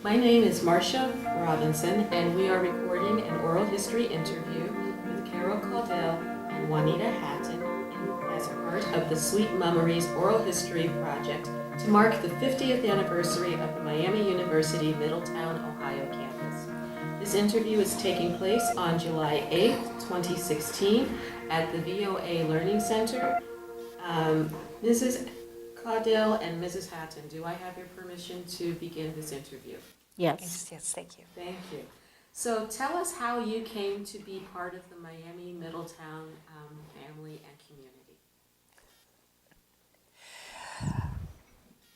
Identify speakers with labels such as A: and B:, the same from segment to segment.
A: My name is Marcia Robinson, and we are recording an oral history interview with Caudill and Wanita Hatton as part of the Sweet MUMories Oral History Project to mark the 50th anniversary of the Miami University Middletown, Ohio campus. This interview is taking place on July 8th, 2016 at the VOA Learning Center. Mrs. Caudill and Mrs. Hatton, do I have your permission to begin this interview?
B: Yes.
C: Yes, thank you.
A: Thank you. So tell us how you came to be part of the Miami Middletown family and community.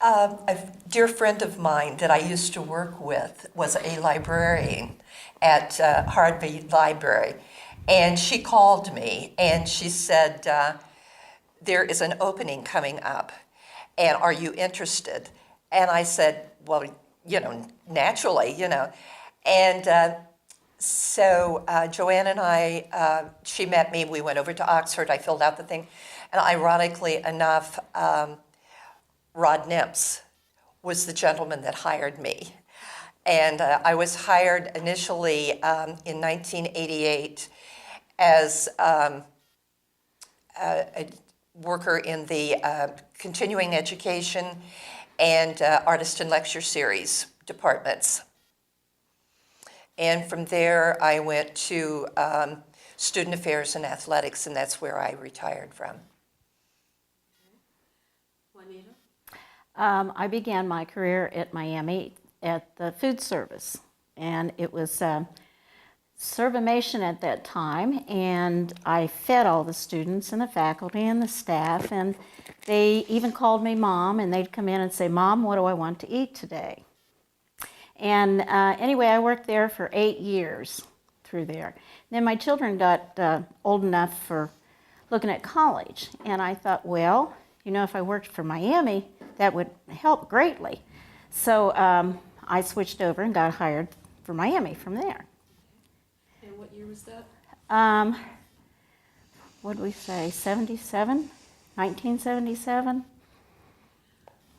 C: A dear friend of mine that I used to work with was a librarian at Harvey Library, and she called me and she said, there is an opening coming up, and are you interested? And I said, well, naturally, And so Joanne and I, she met me, we went over to Oxford, I filled out the thing, and ironically enough, Rod Nimps was the gentleman that hired me. And I was hired initially in 1988 as a worker in the continuing education and artist and lecture series departments. And from there, I went to student affairs and athletics, and that's where I retired from.
A: Wanita?
B: I began my career at Miami at the food service, and it was Servamation at that time, and I fed all the students and the faculty and the staff, and they even called me Mom, and they'd come in and say, Mom, what do I want to eat today? And anyway, I worked there for 8 years through there. Then my children got old enough for looking at college, and I thought, well, if I worked for Miami, that would help greatly. So I switched over and got hired for Miami from there.
A: And what year was that?
B: What did we say, 77? 1977?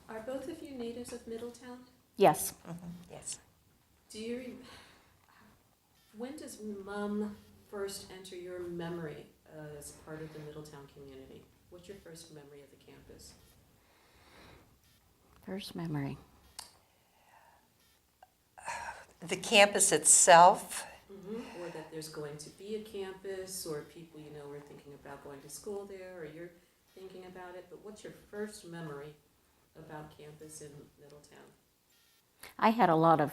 A: Are both of you natives of Middletown?
B: Yes.
C: Mm-hmm. Yes.
A: When does Mum first enter your memory as part of the Middletown community? What's your first memory of the campus?
B: First memory.
C: The campus itself.
A: Mm-hmm. Or that there's going to be a campus, or people are thinking about going to school there, or you're thinking about it. But what's your first memory about campus in Middletown?
B: I had a lot of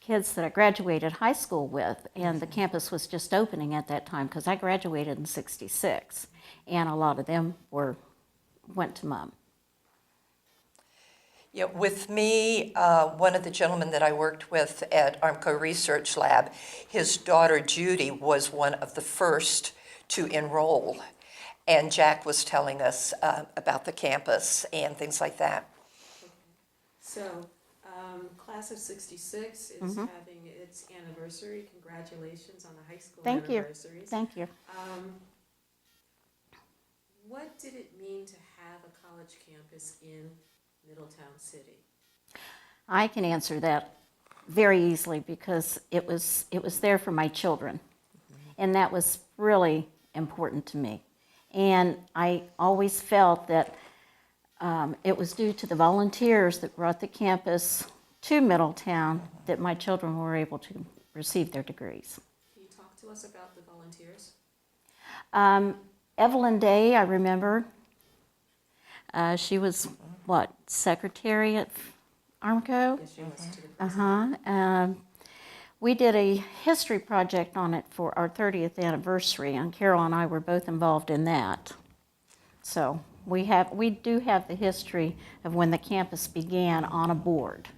B: kids that I graduated high school with, and the campus was just opening at that time because I graduated in '66, and a lot of them went to Mum.
C: Yeah, with me, one of the gentlemen that I worked with at Armco Research Lab, his daughter Judy was one of the first to enroll, and Jack was telling us about the campus and things like that.
A: Okay. So, class of '66 is having its anniversary. Congratulations on the high school anniversaries.
B: Thank you.
A: What did it mean to have a college campus in Middletown City?
B: I can answer that very easily because it was there for my children, and that was really important to me. And I always felt that it was due to the volunteers that brought the campus to Middletown that my children were able to receive their degrees.
A: Can you talk to us about the volunteers?
B: Evelyn Day, I remember. She was, secretary at Armco?
A: Yes, she was to the president.
B: We did a history project on it for our 30th anniversary, and Carol and I were both involved in that. So we do have the history of when the campus began on a board.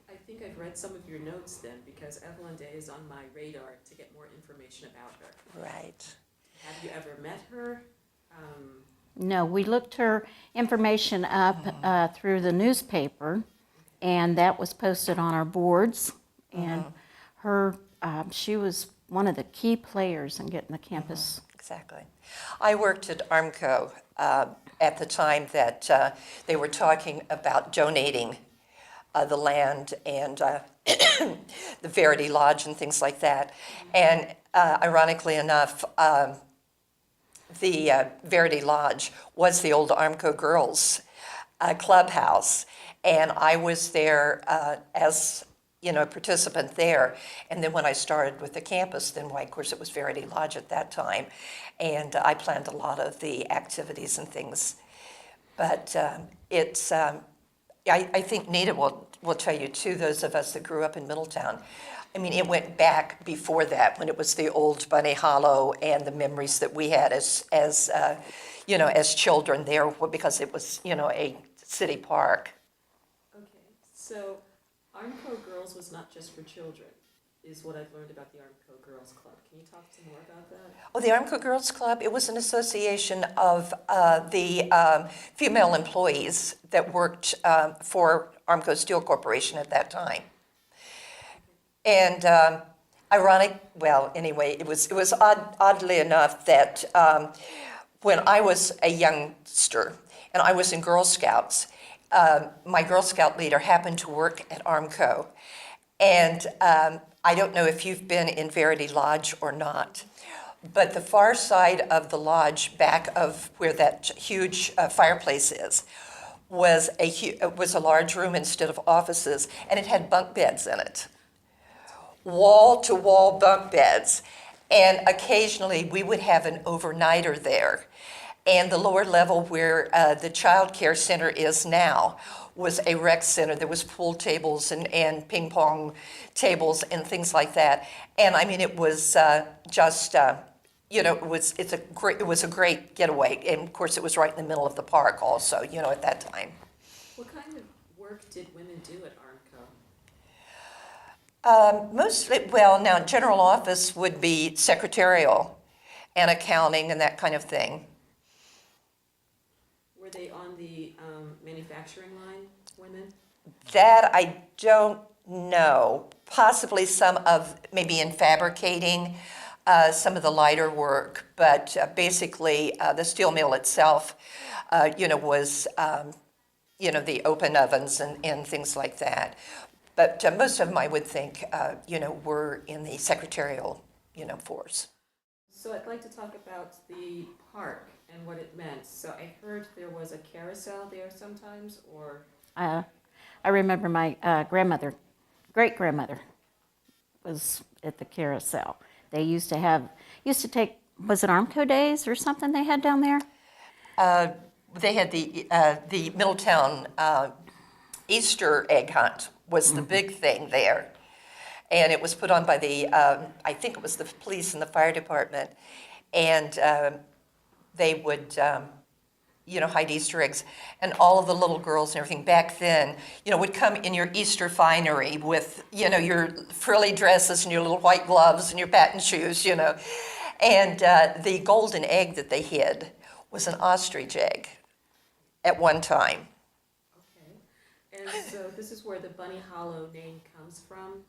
A: I think I've read some of your notes then, because Evelyn Day is on my radar to get more information about her.
C: Right.
A: Have you ever met her?
B: No, we looked her information up through the newspaper, and that was posted on our boards. And she was one of the key players in getting the campus.
C: Exactly. I worked at Armco at the time that they were talking about donating the land and the Verity Lodge and things like that. And ironically enough, the Verity Lodge was the old Armco Girls clubhouse, and I was there as a participant there. And then when I started with the campus, then why, of course, it was Verity Lodge at that time, and I planned a lot of the activities and things. But it's I think Nita will tell you too. Those of us that grew up in Middletown, I mean, it went back before that when it was the old Bunny Hollow and the memories that we had as children there, because it was a city park.
A: Okay, so Armco Girls was not just for children, is what I've learned about the Armco Girls Club. Can you talk some more about that?
C: Oh, the Armco Girls Club, it was an association of the female employees that worked for Armco Steel Corporation at that time. And it was oddly enough that when I was a youngster and I was in Girl Scouts, my Girl Scout leader happened to work at Armco. And I don't know if you've been in Verity Lodge or not, but the far side of the lodge, back of where that huge fireplace is, was a large room instead of offices, and it had bunk beds in it. Wall-to-wall bunk beds. And occasionally we would have an overnighter there. And the lower level where the child care center is now was a rec center. There was pool tables and ping pong tables and things like that. And I mean, it was it was a great getaway. And of course, it was right in the middle of the park also, at that time.
A: What kind of work did women do at Armco?
C: Mostly, well, now general office would be secretarial and accounting and that kind of thing.
A: Were they on the manufacturing line, women?
C: That I don't know. Possibly maybe in fabricating, some of the lighter work, but basically the steel mill itself, was, the open ovens and things like that. But most of them, I would think, were in the secretarial, force.
A: So I'd like to talk about the park and what it meant. So I heard there was a carousel there sometimes, or?
B: I remember my great-grandmother was at the carousel. They used to take, was it Armco Days or something they had down there?
C: They had the Middletown Easter egg hunt was the big thing there. And it was put on by I think it was the police and the fire department. And they would, hide Easter eggs. And all of the little girls and everything back then, would come in your Easter finery with, your frilly dresses and your little white gloves and your patent shoes, And the golden egg that they hid was an ostrich egg at one time.
A: Okay. And so this is where the Bunny Hollow name comes from?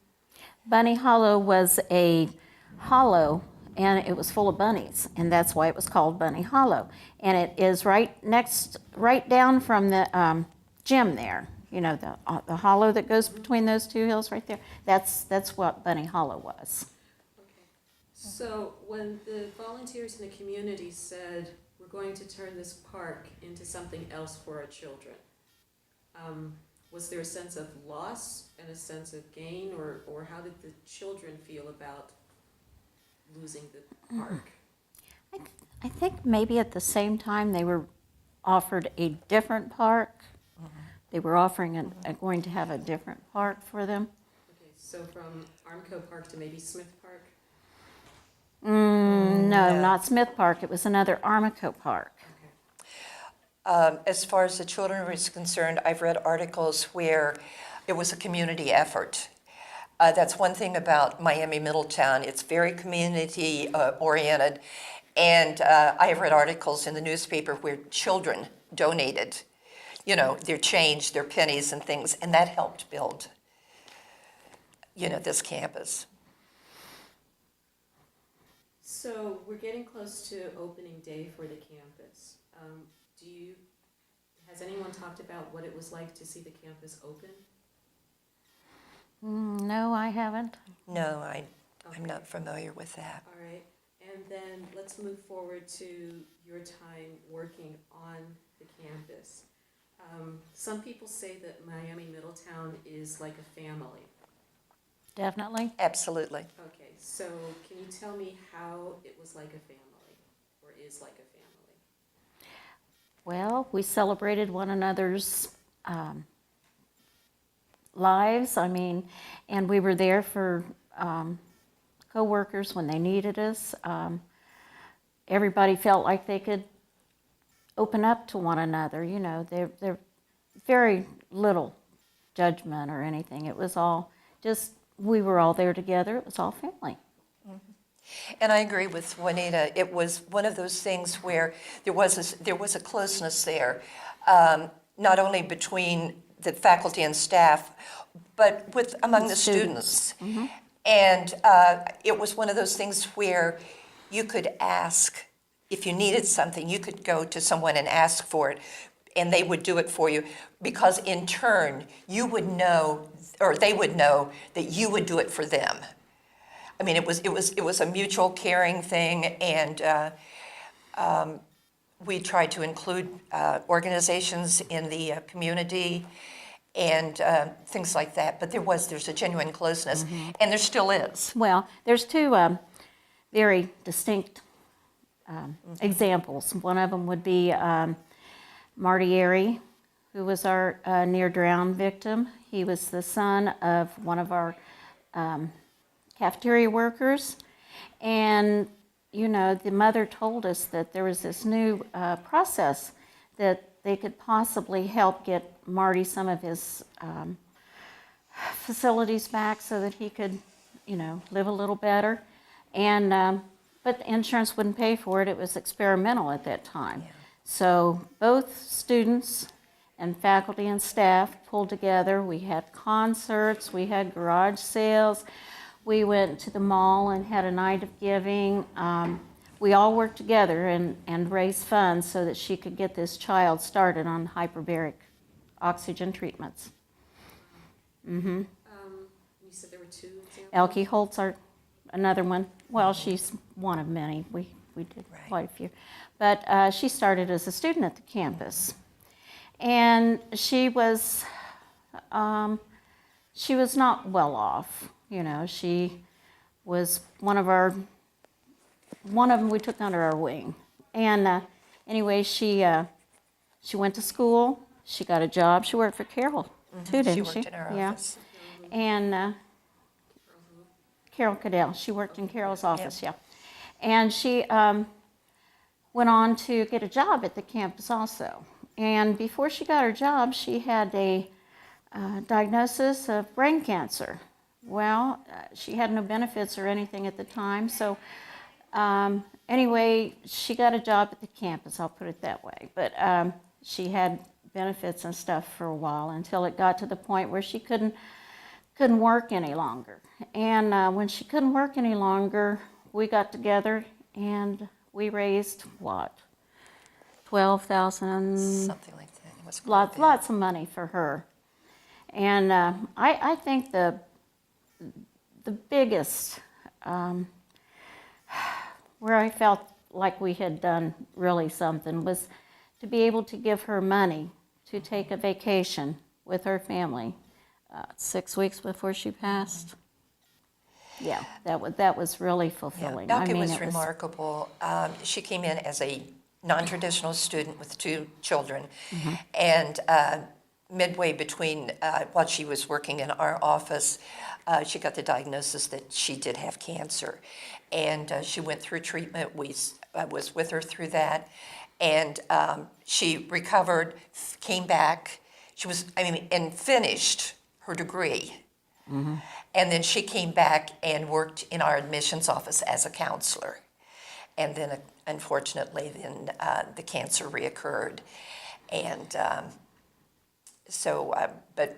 B: Bunny Hollow was a hollow, and it was full of bunnies, and that's why it was called Bunny Hollow. And it is right down from the gym there. The hollow that goes between those two hills right there. That's what Bunny Hollow was.
A: Okay. So when the volunteers in the community said, we're going to turn this park into something else for our children, was there a sense of loss and a sense of gain, or how did the children feel about losing the park?
B: I think maybe at the same time they were offered a different park. They were offering going to have a different park for them.
A: Okay, so from Armco Park to maybe Smith Park?
B: No, not Smith Park. It was another Armco Park.
C: As far as the children are concerned, I've read articles where it was a community effort. That's one thing about Miami Middletown. It's very community oriented. And I have read articles in the newspaper where children donated, their change, their pennies and things, and that helped build, this campus.
A: So we're getting close to opening day for the campus. Has anyone talked about what it was like to see the campus open?
B: No, I haven't.
C: No, I'm not familiar with that.
A: All right, and then let's move forward to your time working on the campus. Some people say that Miami Middletown is like a family.
B: Definitely.
C: Absolutely.
A: Okay, so can you tell me how it was like a family, or is like a family?
B: Well, we celebrated one another's lives. I mean, and we were there for coworkers when they needed us. Everybody felt like they could open up to one another. You know, they're very little judgment or anything. It was all just, we were all there together. It was all family.
C: And I agree with Wanita. It was one of those things where there was a closeness there, not only between the faculty and staff, but among the students. And it was one of those things where you could ask if you needed something. You could go to someone and ask for it, and they would do it for you, because in turn you would know, or they would know, that you would do it for them. I mean, it was a mutual caring thing, and we tried to include organizations in the community and things like that. But there's a genuine closeness, and there still is.
B: Well, there's two very distinct examples. One of them would be Marty Airy, who was our near-drown victim. He was the son of one of our cafeteria workers, and you know, the mother told us that there was this new process that they could possibly help get Marty some of his facilities back so that he could, you know, live a little better. And but the insurance wouldn't pay for it. It was experimental at that time.
C: Yeah.
B: So both students and faculty and staff pulled together. We had concerts, we had garage sales, we went to the mall and had a night of giving. We all worked together and raised funds so that she could get this child started on hyperbaric oxygen treatments.
A: You said there were two examples?
B: Elke Holtz, another one. Well, she's one of many. We did
C: Right.
B: quite a few. But she started as a student at the campus. And she was not well off. You know, she was one of them we took under our wing. And anyway, she went to school. She got a job. She worked for Carol too, didn't she?
C: She worked in our
B: Yeah.
C: office.
B: And Carol Caudill. She worked in Carol's office, yeah. And she went on to get a job at the campus also. And before she got her job, she had a diagnosis of brain cancer. Well, she had no benefits or anything at the time, so anyway, she got a job at the campus, I'll put it that way. But she had benefits and stuff for a while until it got to the point where she couldn't work any longer. And when she couldn't work any longer, we got together and we raised what? $12,000.
C: Something like that. It was quite a bit.
B: Lots of money for her. And I think the biggest, where I felt like we had done really something, was to be able to give her money to take a vacation with her family 6 weeks before she passed. Yeah, that was really fulfilling.
C: Yeah,
B: I
C: Elke
B: mean,
C: was
B: it
C: remarkable. She came in as a non-traditional student with 2 children, and midway between while she was working in our office, she got the diagnosis that she did have cancer, and she went through treatment. I was with her through that, and she recovered, came back. And finished her degree. And then she came back and worked in our admissions office as a counselor. And then, unfortunately, the cancer reoccurred. And but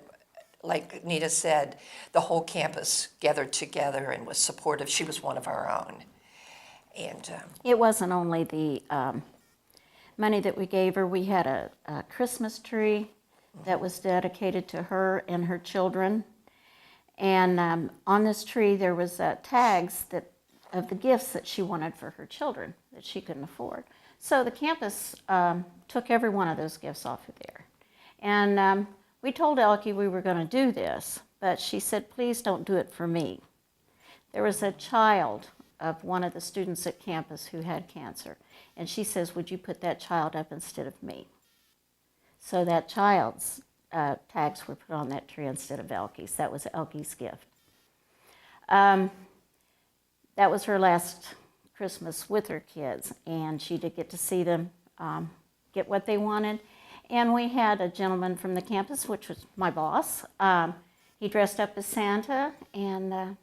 C: like Nita said, the whole campus gathered together and was supportive. She was one of our own. And
B: It wasn't only the money that we gave her. We had a Christmas tree that was dedicated to her and her children. And on this tree there was tags of the gifts that she wanted for her children that she couldn't afford. So the campus took every one of those gifts off of there. And we told Elke we were going to do this, but she said, please don't do it for me. There was a child of one of the students at campus who had cancer, and she says, would you put that child up instead of me? So that child's tags were put on that tree instead of Elke's. That was Elke's gift. That was her last Christmas with her kids, and she did get to see them get what they wanted. And we had a gentleman from the campus, which was my boss. He dressed up as Santa and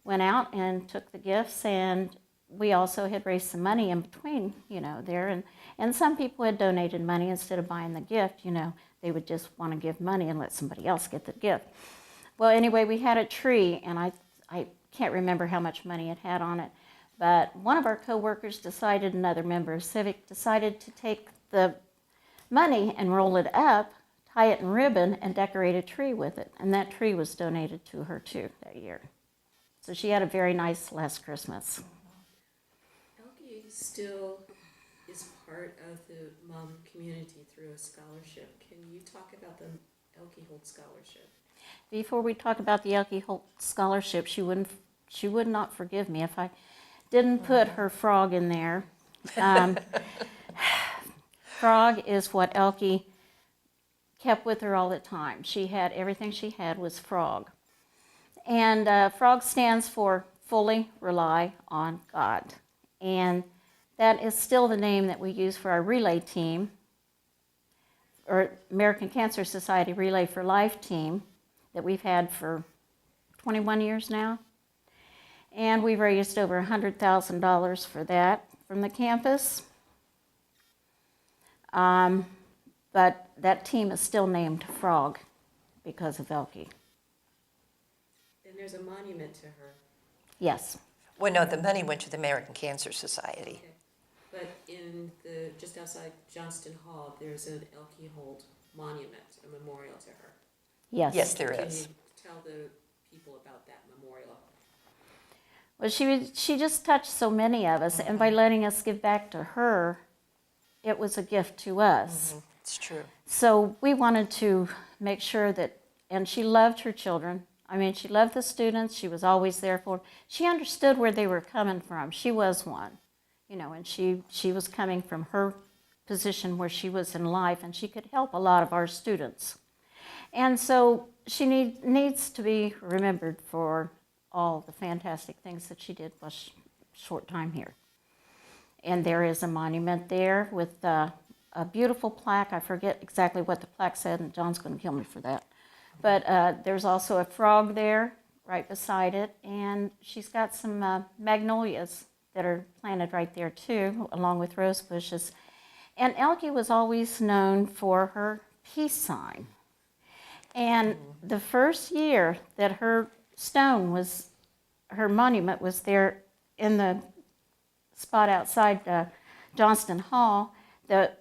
B: went out and took the gifts, and we also had raised some money in between, there. And some people had donated money instead of buying the gift, they would just want to give money and let somebody else get the gift. Well, anyway, we had a tree, and I can't remember how much money it had on it, but one of our co-workers decided, another member of Civic, decided to take the money and roll it up, tie it in ribbon, and decorate a tree with it. And that tree was donated to her too that year. So she had a very nice last Christmas.
A: Elke still is part of the MUM community through a scholarship. Can you talk about the Elke Holt Scholarship?
B: Before we talk about the Elke Holt Scholarship, she would not forgive me if I didn't put her frog in there. Frog is what Elke kept with her all the time. She had, everything she had was frog. And frog stands for fully rely on God. And that is still the name that we use for our relay team, or American Cancer Society Relay for Life team that we've had for 21 years now. And we've raised over $100,000 for that from the campus. But that team is still named Frog because of Elke.
A: And there's a monument to her.
B: Yes.
C: Well, no, the money went to the American Cancer Society.
A: Okay. But just outside Johnston Hall, there's an Elke Holt monument, a memorial to her.
B: Yes.
C: Yes, there
A: Can
C: is.
A: you tell the people about that memorial?
B: Well, she just touched so many of us, and by letting us give back to her, it was a gift to us.
C: It's true.
B: So we wanted to make sure that, and she loved her children. I mean, she loved the students. She was always there for them. She understood where they were coming from. She was one, and she was coming from her position where she was in life, and she could help a lot of our students. And so she needs to be remembered for all the fantastic things that she did for a short time here. And there is a monument there with a beautiful plaque. I forget exactly what the plaque said, and John's going to kill me for that. But there's also a frog there right beside it, and she's got some magnolias that are planted right there too, along with rose bushes. And Elke was always known for her peace sign. And the first year that her monument was there in the spot outside Johnston Hall, the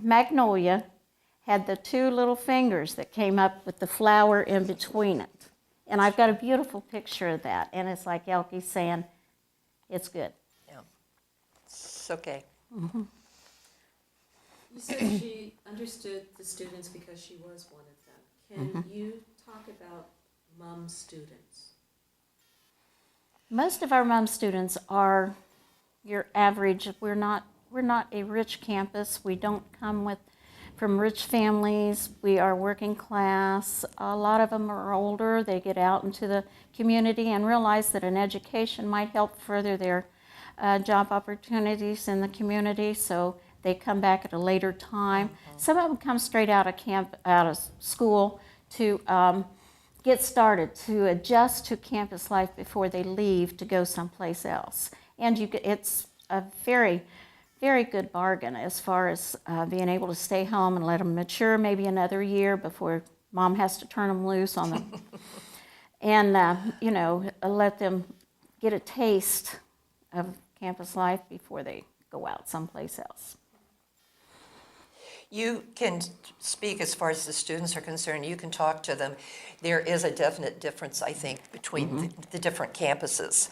B: magnolia had the two little fingers that came up with the flower in between it. And I've got a beautiful picture of that. And it's like Elke saying, it's good.
C: Yeah. It's okay.
A: You said she understood the students because she was one of them. Can you talk about MUM students?
B: Most of our MUM students are your average. We're not a rich campus. We don't come from rich families. We are working class. A lot of them are older. They get out into the community and realize that an education might help further their job opportunities in the community. So they come back at a later time. Some of them come straight out of school to get started, to adjust to campus life before they leave to go someplace else. And it's a very, very good bargain as far as being able to stay home and let them mature maybe another year before mom has to turn them loose on them. And, let them get a taste of campus life before they go out someplace else.
C: You can speak as far as the students are concerned. You can talk to them. There is a definite difference, I think, between the different campuses.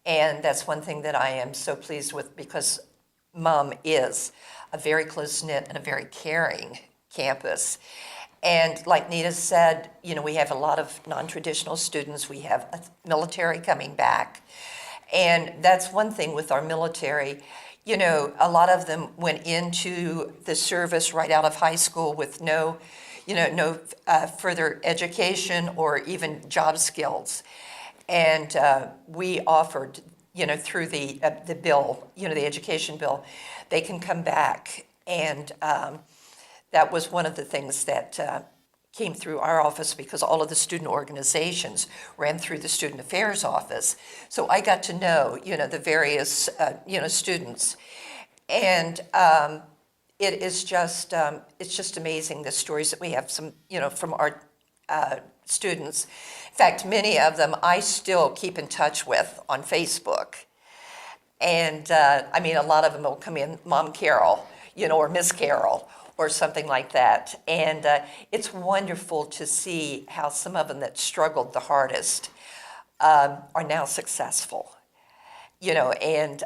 C: And that's one thing that I am so pleased with, because MUM is a very close-knit and a very caring campus. And like Nita said, you know, we have a lot of non-traditional students. We have a military coming back. And that's one thing with our military. You know, a lot of them went into the service right out of high school with no further education or even job skills. And we offered, you know, through the bill, you know, the education bill, they can come back. And that was one of the things that came through our office, because all of the student organizations ran through the student affairs office. So I got to know, you know, the various, students. And it is just, it's just amazing, the stories that we have from our students. In fact, many of them I still keep in touch with on Facebook. And I mean, a lot of them will come in, Mom Carol, you know, or Miss Carol, or something like that. And it's wonderful to see how some of them that struggled the hardest are now successful. You know, and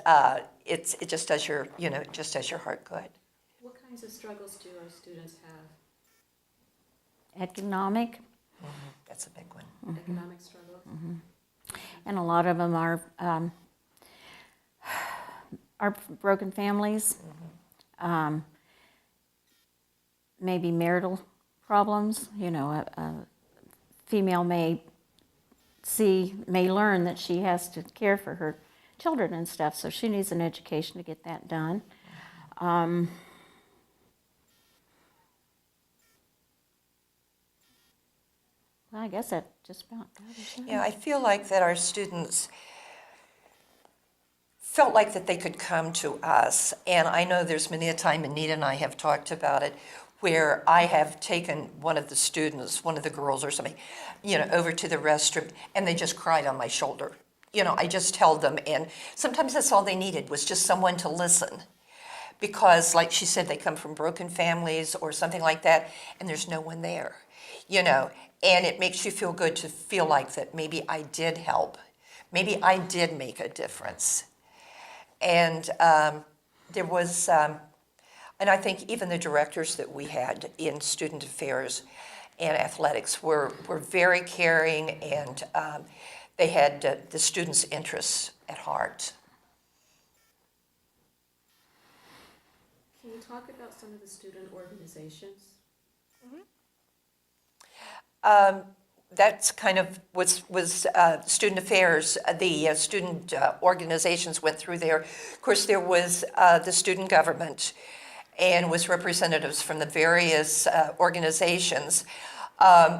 C: it just does your, you know, it just does your heart good.
A: What kinds of struggles do our students have?
B: Economic,
C: That's a big one.
A: Economic struggles?
B: and a lot of them are broken families, maybe marital problems. You know, a female may learn that she has to care for her children and stuff, so she needs an education to get that done. Well, I guess that just about covers it.
C: Yeah, I feel like that our students felt like that they could come to us. And I know there's many a time, and Anita and I have talked about it, where I have taken one of the students, one of the girls or something, you know, over to the restroom, and they just cried on my shoulder. You know, I just held them, and sometimes that's all they needed, was just someone to listen. Because, like she said, they come from broken families or something like that, and there's no one there, you know. And it makes you feel good to feel like that maybe I did help. Maybe I did make a difference. And there was, and I think even the directors that we had in student affairs and athletics were very caring, and they had the students' interests at heart.
A: Can you talk about some of the student organizations?
C: That's kind of was student affairs. The student organizations went through there. Of course, there was the student government, and was representatives from the various organizations.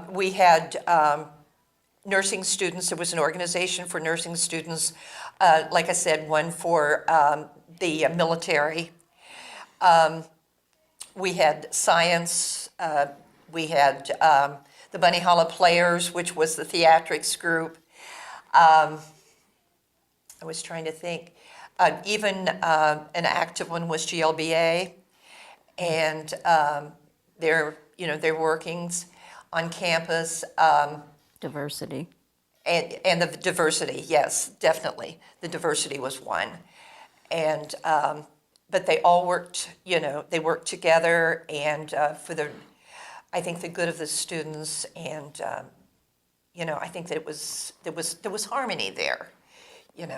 C: We had nursing students. There was an organization for nursing students. Like I said, one for the military. We had science. We had the Bunny Hollow Players, which was the theatrics group. I was trying to think. Even an active one was GLBA, and their workings on campus.
B: Diversity.
C: And the diversity, yes, definitely. The diversity was one. And but they all worked, they worked together, and for I think the good of the students, and I think that there was harmony there, Can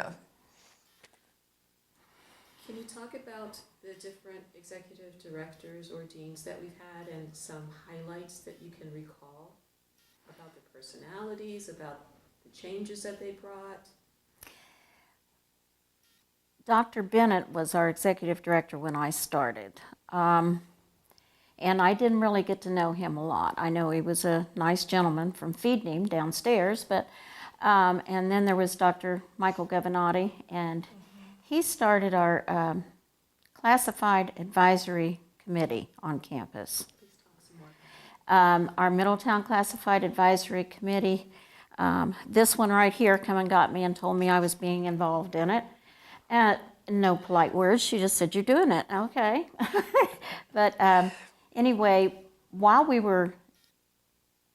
A: you talk about the different executive directors or deans that we've had, and some highlights that you can recall about the personalities, about the changes that they brought?
B: Dr. Bennett was our executive director when I started. And I didn't really get to know him a lot. I know he was a nice gentleman from Feedname downstairs, but and then there was Dr. Michael Gavinotti, and he started our classified advisory committee on campus. Our Middletown Classified Advisory Committee, this one right here come and got me and told me I was being involved in it. No polite words, she just said, "You're doing it." Okay. But Anyway, while we were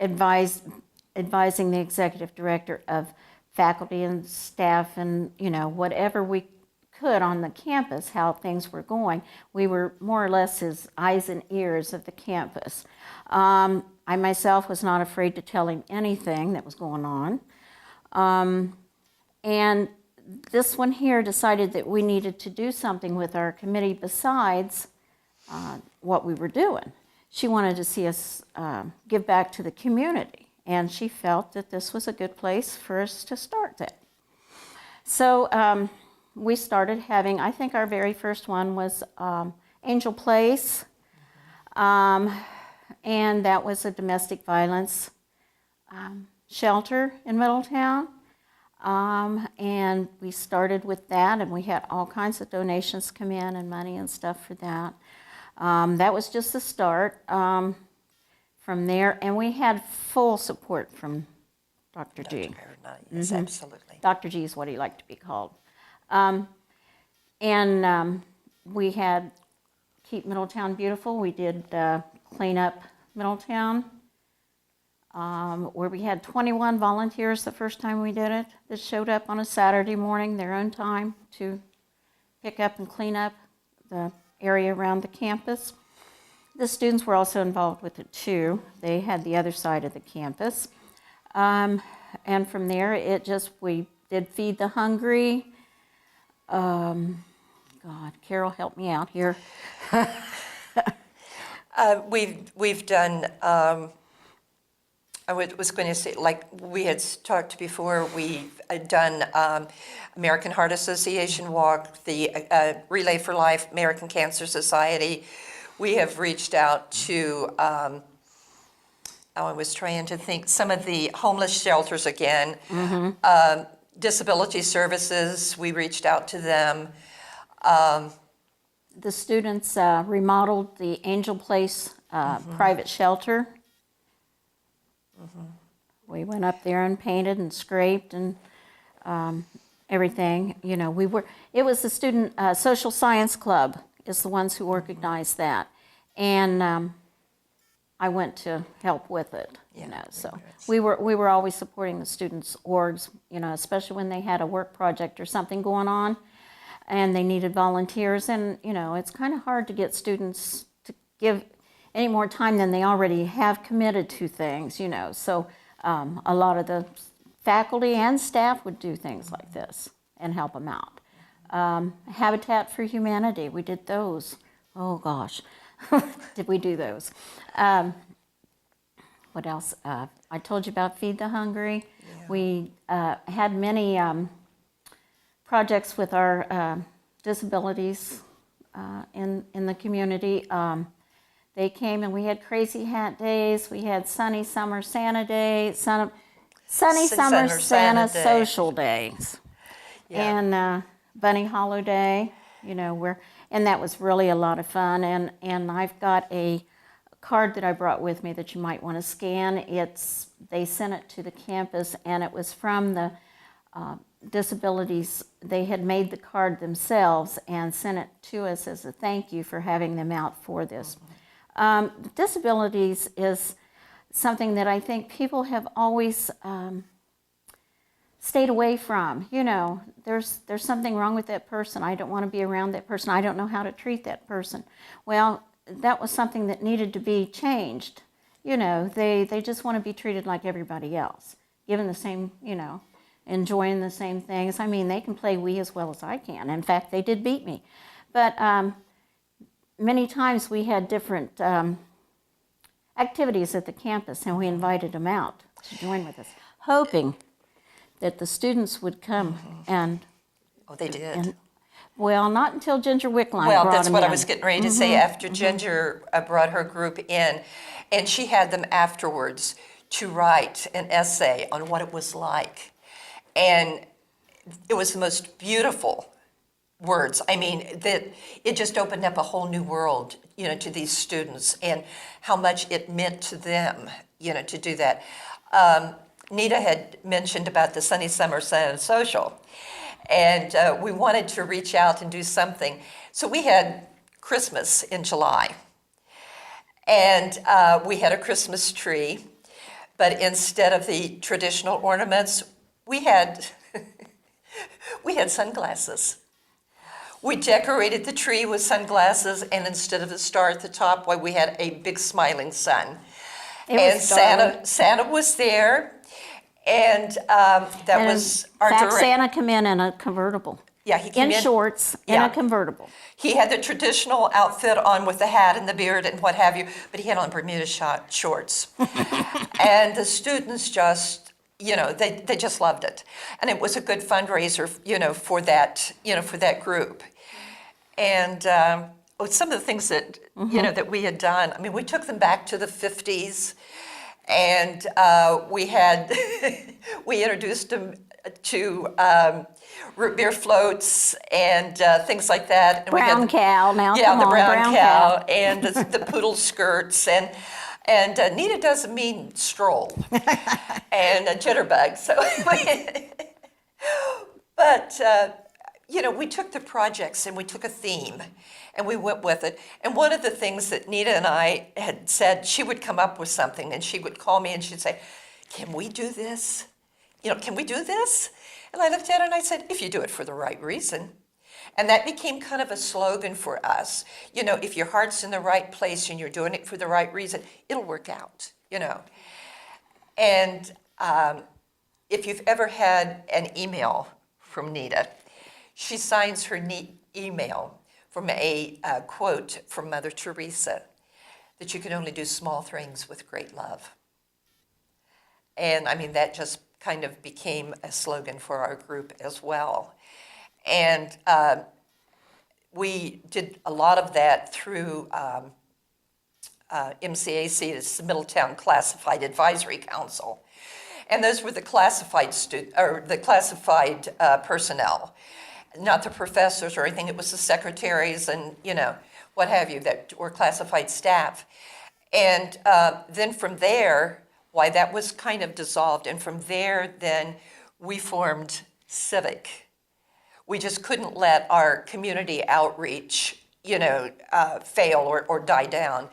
B: advising the executive director of faculty and staff and, whatever we could on the campus, how things were going, we were more or less his eyes and ears of the campus. I myself was not afraid to tell him anything that was going on. And this one here decided that we needed to do something with our committee besides what we were doing. She wanted to see us give back to the community, and she felt that this was a good place for us to start that. So we started having, I think our very first one was Angel Place, and that was a domestic violence shelter in Middletown. And we started with that, and we had all kinds of donations come in and money and stuff for that. That was just the start from there, and we had full support from Dr. G.
C: Yes, absolutely.
B: Dr. G is what he liked to be called. We had Keep Middletown Beautiful. We did Clean Up Middletown, where we had 21 volunteers the first time we did it that showed up on a Saturday morning, their own time, to pick up and clean up the area around the campus. The students were also involved with it too. They had the other side of the campus. And from there, we did Feed the Hungry. God, Carol, help me out here.
C: We've done, I was going to say, like we had talked before, we've done American Heart Association Walk, the Relay for Life, American Cancer Society. We have reached out to, I was trying to think, some of the homeless shelters again. Mm-hmm. Disability services, we reached out to them.
B: The students remodeled the Angel Place private shelter. Mm-hmm. We went up there and painted and scraped and everything. It was the student social science club is the ones who organized that, and I went to help with it. So we were always supporting the students' orgs. Especially when they had a work project or something going on, and they needed volunteers. And it's kind of hard to get students to give any more time than they already have committed to things. So a lot of the faculty and staff would do things like this and help them out. Habitat for Humanity, we did those. Oh gosh, did we do those? What else? I told you about Feed the Hungry. Yeah. We had many projects with our disabilities in the community. They came and we had Crazy Hat Days. We had Sunny Summer Santa Day, Sunny Summer Santa
C: Day.
B: Social Days, yeah. And Bunny Hollow Day. And that was really a lot of fun. And I've got a card that I brought with me that you might want to scan. They sent it to the campus, and it was from the disabilities. They had made the card themselves and sent it to us as a thank you for having them out for this. Disabilities is something that I think people have always stayed away from. There's something wrong with that person. I don't want to be around that person. I don't know how to treat that person. Well, that was something that needed to be changed. They just want to be treated like everybody else, given the same, enjoying the same things. I mean, they can play Wii as well as I can. In fact, they did beat me. But many times we had different activities at the campus, and we invited them out to join with us, hoping that the students would come and...
C: Oh, they did.
B: Well, not until Ginger Wickline
C: Well,
B: brought
C: that's
B: them
C: what
B: in.
C: I was getting ready to say. After Ginger brought her group in, and she had them afterwards to write an essay on what it was like. And it was the most beautiful words. I mean, that it just opened up a whole new world, to these students and how much it meant to them, to do that. Nita had mentioned about the Sunny Summer Santa Social. And we wanted to reach out and do something. So we had Christmas in July. And we had a Christmas tree, but instead of the traditional ornaments, we had we had sunglasses. We decorated the tree with sunglasses, and instead of a star at the top, why we had a big smiling sun. And Santa was there, and that was our
B: in fact,
C: direct.
B: Santa came in a convertible.
C: Yeah, he came
B: in
C: in
B: shorts, in
C: Yeah.
B: a convertible.
C: He had the traditional outfit on with the hat and the beard and what have you, but he had on Bermuda shorts. And the students just, they just loved it. And it was a good fundraiser, for that group. And some of the things that, that we had done, I mean, we took them back to the 50s, and we introduced them to root beer floats and things like that. And
B: Brown cow, now
C: yeah,
B: come
C: the
B: on,
C: brown cow and the poodle skirts and Nita does a mean stroll and a jitterbug. So, but we took the projects and we took a theme and we went with it. And one of the things that Nita and I had said, she would come up with something and she would call me and she'd say, "Can we do this? Can we do this?" And I looked at her and I said, "If you do it for the right reason." And that became kind of a slogan for us. If your heart's in the right place and you're doing it for the right reason, it'll work out, And if you've ever had an email from Nita, she signs her email from a quote from Mother Teresa, that you can only do small things with great love. And I mean, that just kind of became a slogan for our group as well. And we did a lot of that through MCAC, the Middletown Classified Advisory Council. And those were the classified personnel, not the professors or anything. It was the secretaries and, what have you, that were classified staff. And then from there, why that was kind of dissolved. And from there, then we formed Civic. We just couldn't let our community outreach, fail or die down.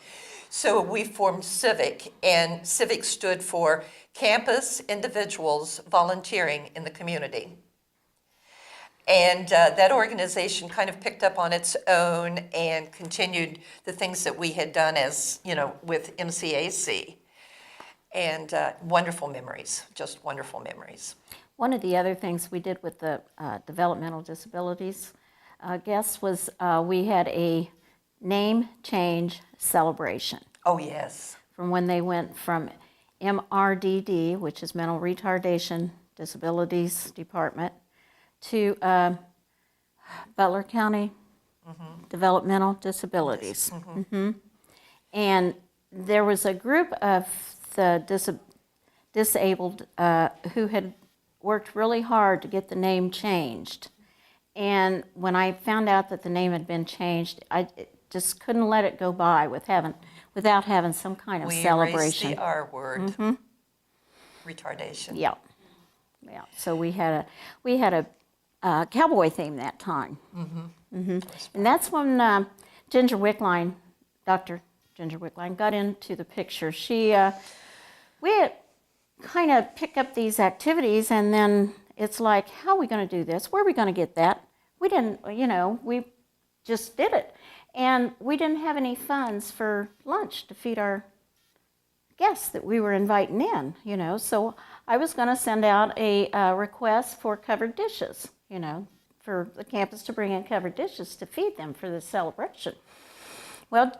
C: So we formed Civic, and Civic stood for Campus Individuals Volunteering in the Community. And that organization kind of picked up on its own and continued the things that we had done as, with MCAC. And wonderful memories, just wonderful memories.
B: One of the other things we did with the developmental disabilities guests was we had a name change celebration.
C: Oh, yes.
B: From when they went from MRDD, which is Mental Retardation Disabilities Department, to Butler County Developmental Disabilities. And there was a group of the disabled who had worked really hard to get the name changed. And when I found out that the name had been changed, I just couldn't let it go by without having some kind of celebration.
C: We erased the R word, retardation.
B: Yeah. So we had a cowboy theme that time. And that's when Ginger Wickline, Dr. Ginger Wickline, got into the picture. We had kind of pick up these activities, and then it's like, how are we going to do this? Where are we going to get that? We didn't, we just did it. And we didn't have any funds for lunch to feed our guests that we were inviting in, So I was going to send out a request for covered dishes, for the campus to bring in covered dishes to feed them for the celebration. Well,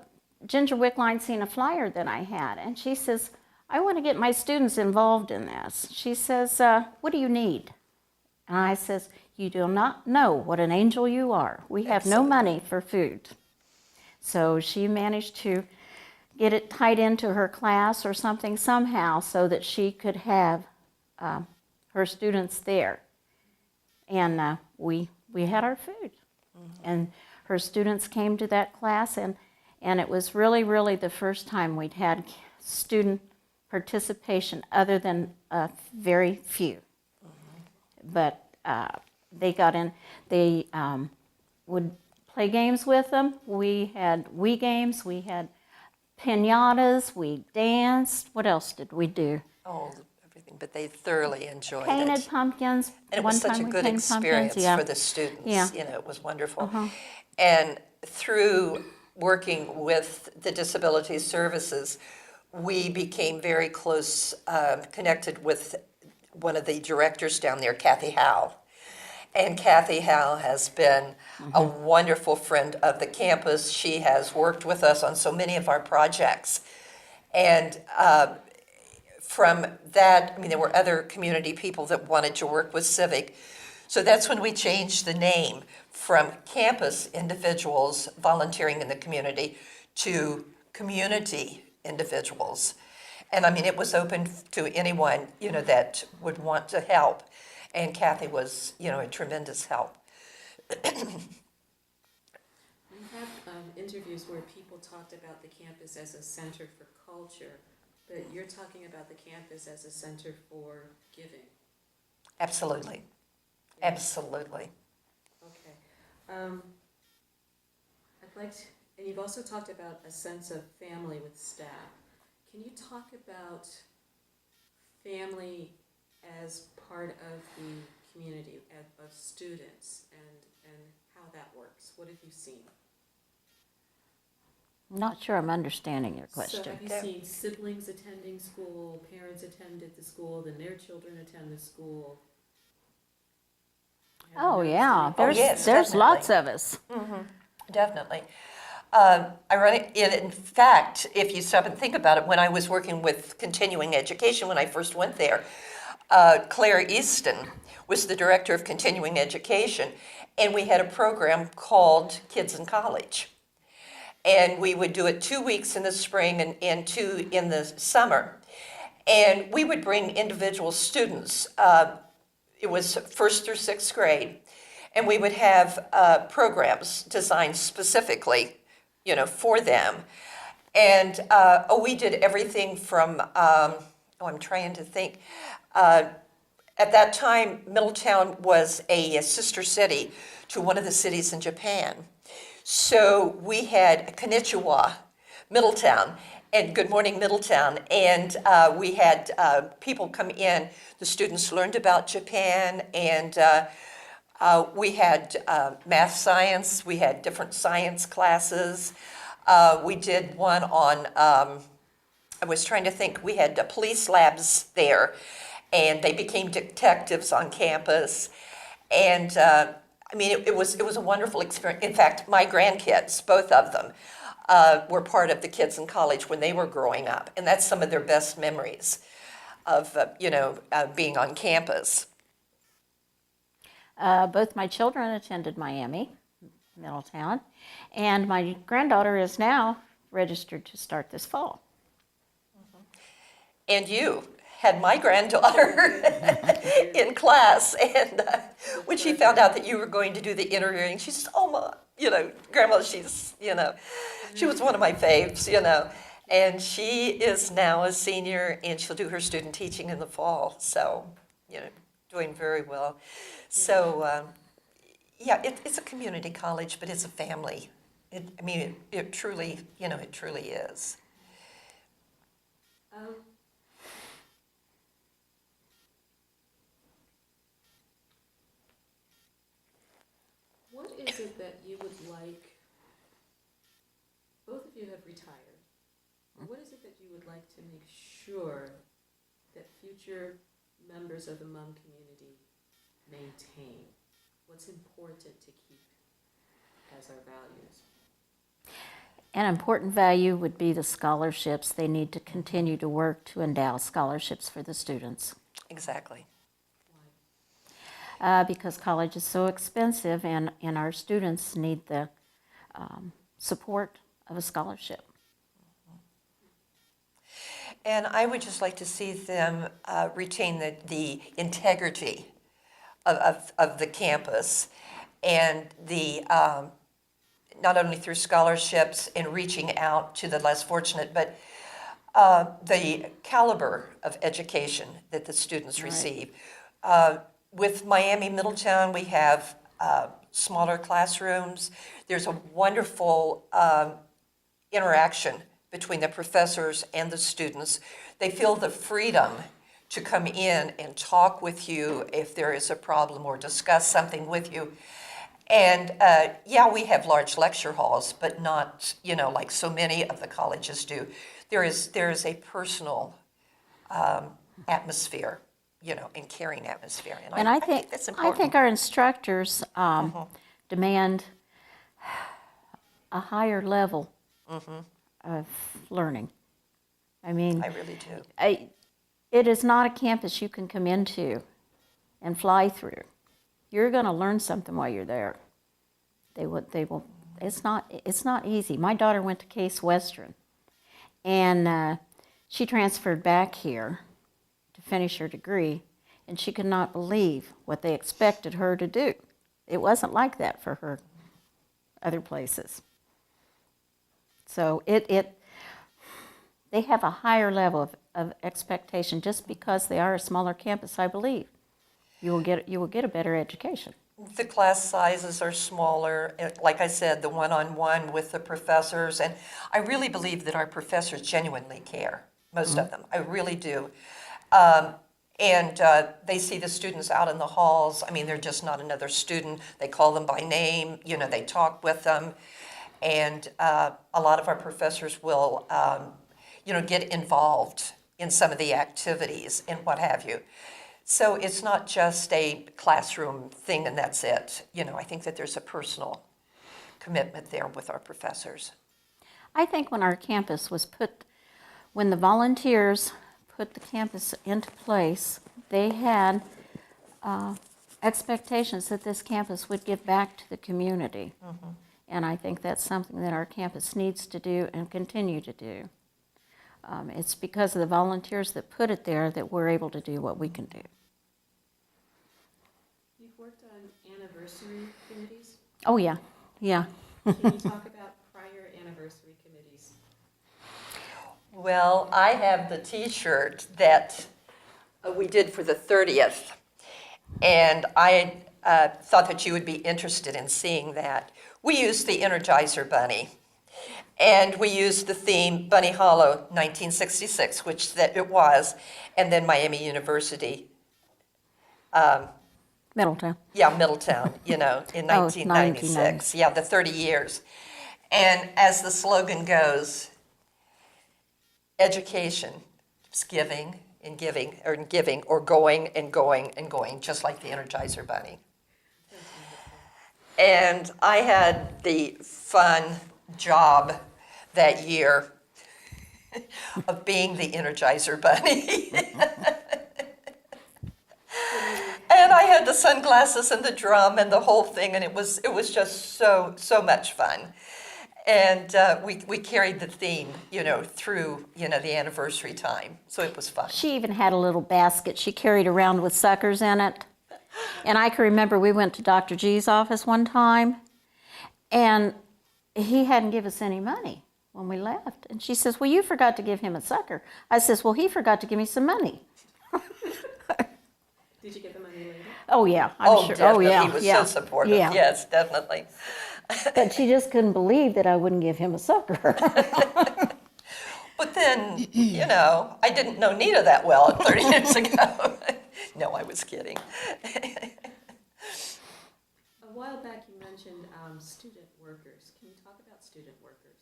B: Ginger Wickline seen a flyer that I had, and she says, "I want to get my students involved in this." She says, "What do you need?" And I says, "You do not know what an angel you are. We have no money for food." So she managed to get it tied into her class or something somehow so that she could have her students there. And we had our food. And her students came to that class, and it was really, really the first time we'd had student participation other than very few. But they got in, they would play games with them. We had Wii games, we had piñatas, we danced. What else did we do?
C: Oh, everything, but they thoroughly enjoyed
B: Painted
C: it.
B: pumpkins.
C: And it
B: One
C: was such a
B: time we
C: good
B: painted
C: experience
B: pumpkins. Yeah.
C: for the students.
B: Yeah.
C: You know, it was wonderful. And through working with the Disability Services, we became very close, connected with one of the directors down there, Kathy Howe. And Kathy Howe has been a wonderful friend of the campus. She has worked with us on so many of our projects. And from that, I mean, there were other community people that wanted to work with Civic. So that's when we changed the name from campus individuals volunteering in the community to community individuals. And I mean, it was open to anyone, you know, that would want to help. And Kathy was, you know, a tremendous help.
A: We have interviews where people talked about the campus as a center for culture, but you're talking about the campus as a center for giving.
C: Absolutely. Absolutely.
A: Okay. I'd like to, and you've also talked about a sense of family with staff. Can you talk about family as part of the community, of students, and how that works? What have you seen?
B: I'm not sure I'm understanding your
A: So
B: question.
A: have you seen siblings attending school, parents attended the school, then their children attend the school? Have you
B: Oh,
A: noticed
B: yeah.
A: any-
B: There's,
C: yes,
B: there's
C: definitely.
B: lots of us.
C: Definitely. In fact, if you stop and think about it, when I was working with continuing education, when I first went there, Claire Easton was the director of continuing education, and we had a program called Kids in College. And we would do it 2 weeks in the spring and 2 in the summer. And we would bring individual students. It was 1st through 6th grade. And we would have programs designed specifically, you know, for them. And we did everything from, I'm trying to think. At that time, Middletown was a sister city to one of the cities in Japan. So we had Konnichiwa, Middletown, and Good Morning Middletown. And we had people come in. The students learned about Japan, and we had math science. We had different science classes. We did one on, I was trying to think, we had police labs there, and they became detectives on campus. And I mean, it was a wonderful experience. In fact, my grandkids, both of them, were part of the Kids in College when they were growing up, and that's some of their best memories of being on campus.
B: Both my children attended Miami, Middletown, and my granddaughter is now registered to start this fall.
C: And you had my granddaughter in class, and when she found out that you were going to do the interviewing, she said, "Oh, Ma, Grandma, she's, she was one of my faves, and she is now a senior, and she'll do her student teaching in the fall, so, doing very well." So, it's a community college, but it's a family. It truly, it truly is.
A: What is it that you would like, both of you have retired, what is it that you would like to make sure that future members of the MUM community maintain? What's important to keep as our values?
B: An important value would be the scholarships. They need to continue to work to endow scholarships for the students.
C: Exactly.
B: Because college is so expensive, and our students need the support of a scholarship.
C: And I would just like to see them retain the integrity of the campus, and the not only through scholarships and reaching out to the less fortunate, but the caliber of education that the students receive. With Miami Middletown, we have smaller classrooms. There's a wonderful interaction between the professors and the students. They feel the freedom to come in and talk with you if there is a problem or discuss something with you. And yeah, we have large lecture halls, but not, like so many of the colleges do. There is a personal atmosphere, and caring atmosphere.
B: And I think
C: that's
B: I
C: important.
B: think our instructors demand a higher level of learning. I mean,
C: I really do.
B: it is not a campus you can come into and fly through. You're going to learn something while you're there. They will. It's not easy. My daughter went to Case Western, and she transferred back here to finish her degree, and she could not believe what they expected her to do. It wasn't like that for her other places. So they have a higher level of expectation just because they are a smaller campus, I believe. You will get a better education.
C: The class sizes are smaller, like I said, the one-on-one with the professors, and I really believe that our professors genuinely care, most of them. I really do. And they see the students out in the halls. I mean, they're just not another student. They call them by name, they talk with them. And a lot of our professors will, get involved in some of the activities and what have you. So it's not just a classroom thing and that's it. I think that there's a personal commitment there with our professors.
B: I think when the volunteers put the campus into place, they had expectations that this campus would give back to the community. And I think that's something that our campus needs to do and continue to do. It's because of the volunteers that put it there that we're able to do what we can do.
A: You've worked on anniversary committees.
B: Oh, yeah.
A: Can you talk about prior anniversary committees?
C: Well, I have the T-shirt that we did for the 30th, and I thought that you would be interested in seeing that. We used the Energizer Bunny, and we used the theme Bunny Hollow 1966, which that it was, and then Miami University.
B: Middletown.
C: Yeah, Middletown, in 1996. Yeah, the 30 years. And as the slogan goes, education is giving and giving, or going and going and going, just like the Energizer Bunny. And I had the fun job that year of being the Energizer Bunny. And I had the sunglasses and the drum and the whole thing, and it was just so much fun. And we carried the theme, through, the anniversary time. So it was fun.
B: She even had a little basket she carried around with suckers in it. And I can remember we went to Dr. G's office one time, and he hadn't given us any money when we left. And she says, well, you forgot to give him a sucker. I says, well, he forgot to give me some money.
A: Did you get the money later?
B: Oh, yeah, I'm sure.
C: Definitely.
B: Oh, yeah.
C: He was
B: yeah.
C: so supportive.
B: Yeah.
C: Yes, definitely.
B: But she just couldn't believe that I wouldn't give him a sucker.
C: But then, I didn't know Nita that well 30 years ago. No, I was kidding.
A: A while back you mentioned student workers. Can you talk about student workers?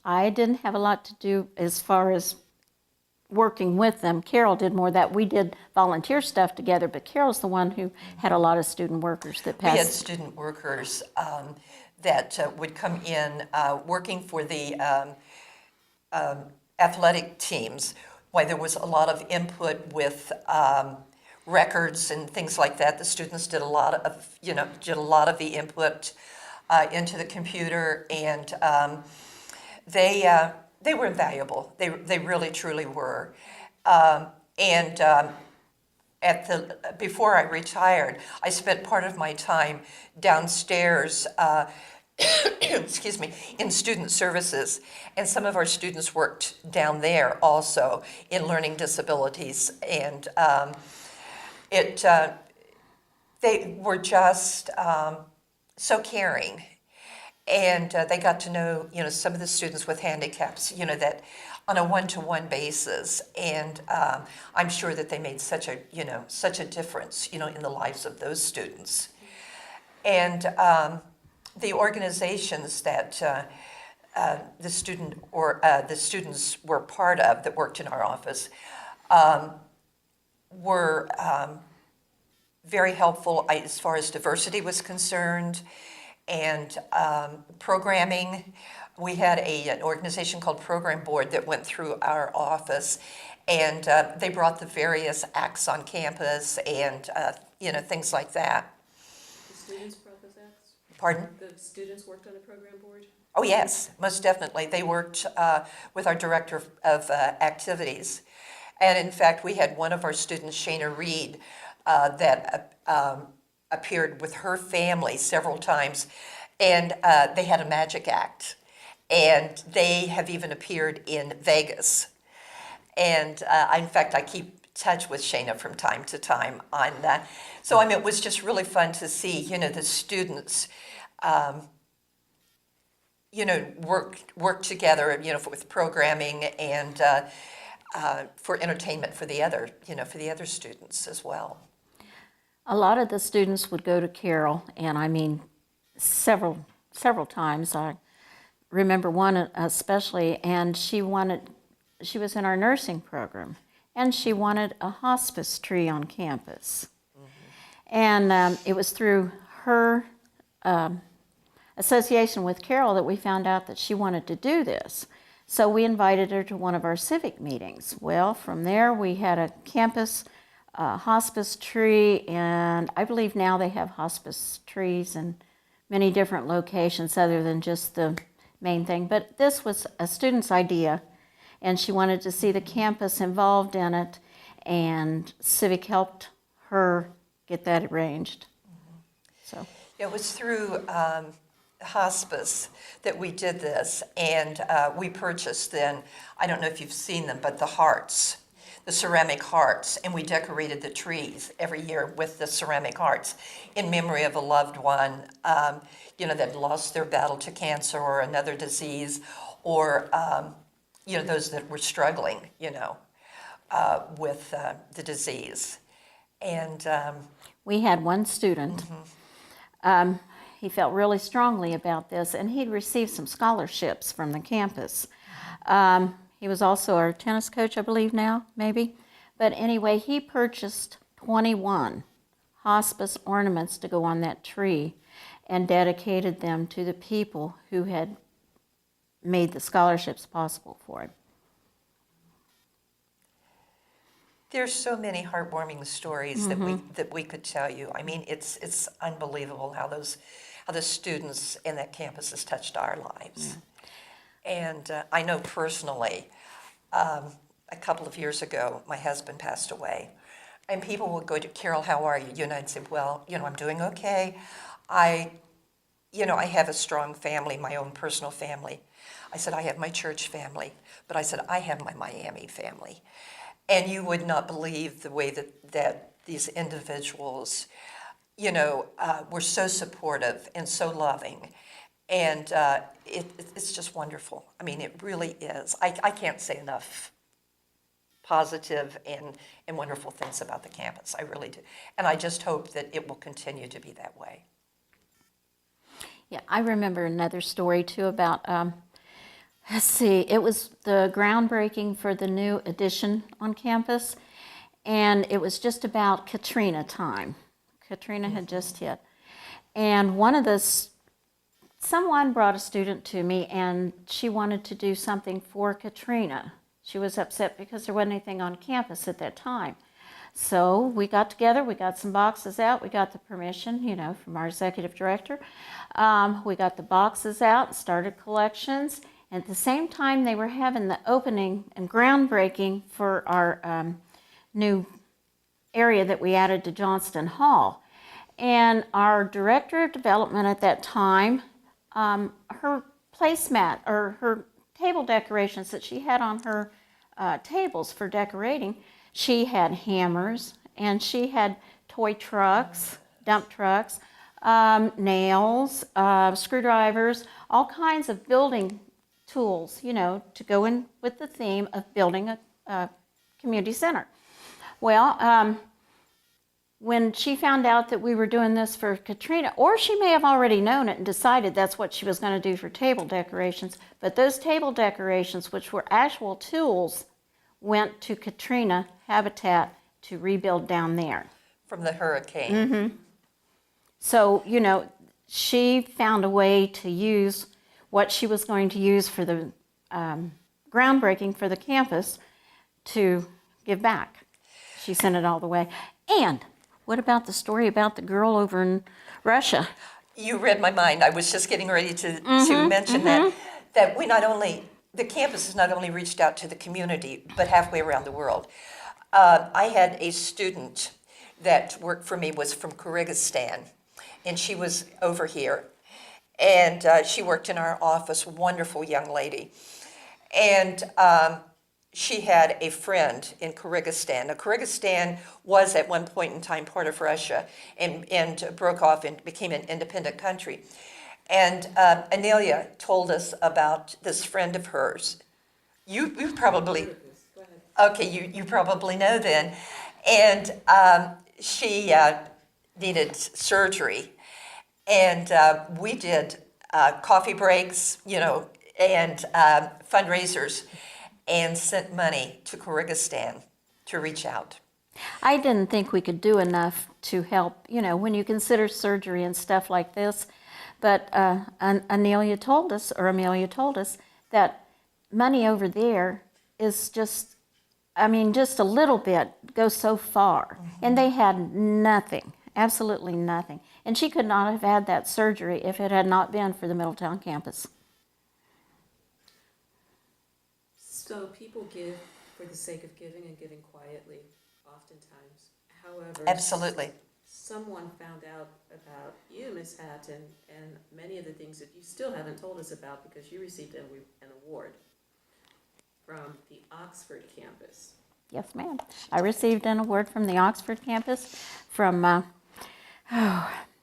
B: I didn't have a lot to do as far as working with them. Carol did more of that. We did volunteer stuff together, but Carol's the one who had a lot of student workers that passed.
C: We had student workers that would come in working for the athletic teams, why there was a lot of input with records and things like that. The students did a lot of the input into the computer, and they were invaluable. They really truly were. Before I retired, I spent part of my time downstairs. Excuse me, in student services, and some of our students worked down there also in learning disabilities, and they were just so caring, And they got to know, some of the students with handicaps, that on a one-to-one basis. And I'm sure that they made such a difference, in the lives of those students. And the organizations that the students were part of that worked in our office were very helpful as far as diversity was concerned, and programming. We had an organization called Program Board that went through our office, and they brought the various acts on campus and things like that.
A: The students brought those acts?
C: Pardon?
A: The students worked on the program board?
C: Oh yes, most definitely. They worked with our director of activities, and in fact, we had one of our students, Shayna Reed, that appeared with her family several times, and they had a magic act, and they have even appeared in Vegas. And in fact, I keep touch with Shayna from time to time on that. So it was just really fun to see, the students, work together, with programming and for entertainment for the other students as well.
B: A lot of the students would go to Carol, and several times. I remember one especially, and she was in our nursing program, and she wanted a hospice tree on campus. Mm-hmm. And it was through her association with Carol that we found out that she wanted to do this. So we invited her to one of our civic meetings. Well, from there we had a campus hospice tree, and I believe now they have hospice trees in many different locations other than just the main thing. But this was a student's idea, and she wanted to see the campus involved in it, and Civic helped her get that arranged. Mm-hmm. So
C: it was through hospice that we did this, and we purchased then, I don't know if you've seen them, but the hearts, the ceramic hearts, and we decorated the trees every year with the ceramic hearts in memory of a loved one, that lost their battle to cancer or another disease, or those that were struggling, with the disease. And
B: we had one student. Mm-hmm. He felt really strongly about this, and he'd received some scholarships from the campus. He was also our tennis coach, I believe now, maybe. But anyway, he purchased 21 hospice ornaments to go on that tree and dedicated them to the people who had made the scholarships possible for him.
C: There's so many heartwarming stories
B: Mm-hmm.
C: that we could tell you. It's unbelievable how the students in that campus has touched our lives. Yeah. And I know personally, a couple of years ago, my husband passed away, and people would go to Carol, how are you? And I'd say, well, I'm doing okay. I have a strong family, my own personal family. I said, I have my church family, but I said, I have my Miami family. And you would not believe the way that these individuals, were so supportive and so loving. And it's just wonderful. It really is. I can't say enough positive and wonderful things about the campus. I really do. And I just hope that it will continue to be that way.
B: Yeah, I remember another story too about, it was the groundbreaking for the new addition on campus, and it was just about Katrina time. Katrina had just hit. And someone brought a student to me, and she wanted to do something for Katrina. She was upset because there wasn't anything on campus at that time. So we got together, we got some boxes out, we got the permission, from our executive director. We got the boxes out and started collections. And at the same time, they were having the opening and groundbreaking for our new area that we added to Johnston Hall. And our director of development at that time, her placemat or her table decorations that she had on her tables for decorating, she had hammers, and she had toy trucks, dump trucks, nails, screwdrivers, all kinds of building tools, you know, to go in with the theme of building a community center. Well, when she found out that we were doing this for Katrina, or she may have already known it and decided that's what she was going to do for table decorations, but those table decorations, which were actual tools, went to Katrina Habitat to rebuild down there.
C: From the hurricane.
B: Mm-hmm. So, you know, she found a way to use what she was going to use for the groundbreaking for the campus to give back. She sent it all the way. And what about the story about the girl over in Russia?
C: You read my mind. I was just getting ready to mention that we not only, the campus has not only reached out to the community, but halfway around the world. I had a student that worked for me, was from Kyrgyzstan, and she was over here. And she worked in our office, wonderful young lady. And she had a friend in Kyrgyzstan. Now, Kyrgyzstan was at one point in time part of Russia and broke off and became an independent country. And Anelia told us about this friend of hers. You probably, okay, you probably know then. And she needed surgery. And we did coffee breaks, you know, and fundraisers, and sent money to Kyrgyzstan to reach out.
B: I didn't think we could do enough to help, you know, when you consider surgery and stuff like this. But Amelia told us that money over there is just, I mean, just a little bit goes so far. And they had nothing, absolutely nothing. And she could not have had that surgery if it had not been for the Middletown campus.
A: So people give for the sake of giving and giving quietly, oftentimes. However,
C: Absolutely.
A: Someone found out about you, Miss Hatton, and many of the things that you still haven't told us about because you received an award from the Oxford campus.
B: Yes, ma'am. I received an award from the Oxford campus from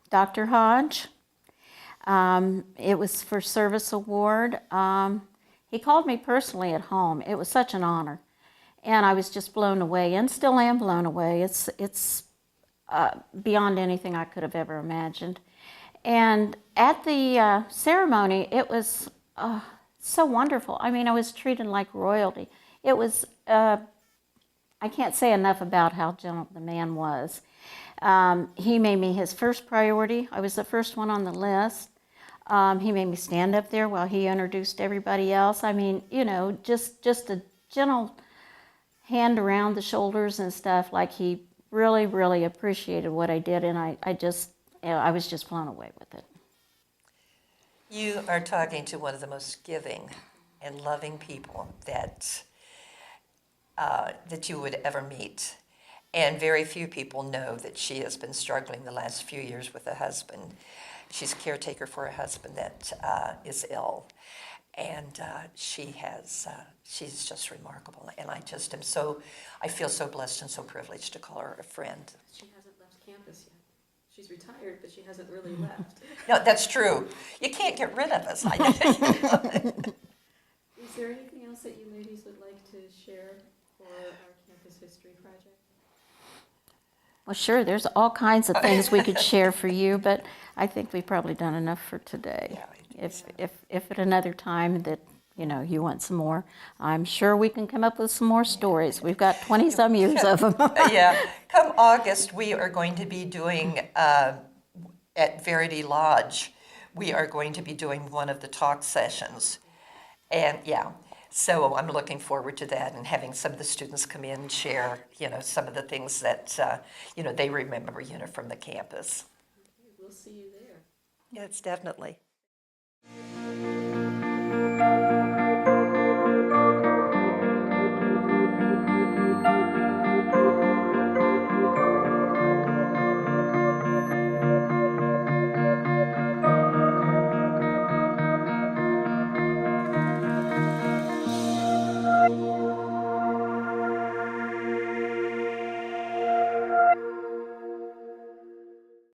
B: Dr. Hodge. It was for service award. He called me personally at home. It was such an honor. And I was just blown away, and still am blown away. It's beyond anything I could have ever imagined. And at the ceremony, it was so wonderful. I mean, I was treated like royalty. It was, I can't say enough about how gentle the man was. He made me his first priority. I was the first one on the list. He made me stand up there while he introduced everybody else. I mean, you know, just a gentle hand around the shoulders and stuff, like he really, really appreciated what I did, and I was just blown away with it.
C: You are talking to one of the most giving and loving people that you would ever meet. And very few people know that she has been struggling the last few years with a husband. She's a caretaker for a husband that is ill. And she's just remarkable. And I feel so blessed and so privileged to call her a friend.
A: She hasn't left campus yet. She's retired, but she hasn't really left.
C: No, that's true. You can't get rid of us.
A: Is there anything else that you ladies would like to share for our campus history project?
B: Well, sure, there's all kinds of things we could share for you, but I think we've probably done enough for today.
C: Yeah,
B: If at another time that, you know, you want some more, I'm sure we can come up with some more stories. We've got 20-some years of them.
C: Yeah. Come August, we are going to be doing, at Verity Lodge, we are going to be doing one of the talk sessions. And yeah, so I'm looking forward to that and having some of the students come in and share, you know, some of the things that, you know, they remember, you know, from the campus.
A: Okay, we'll see you there.
C: Yes, definitely.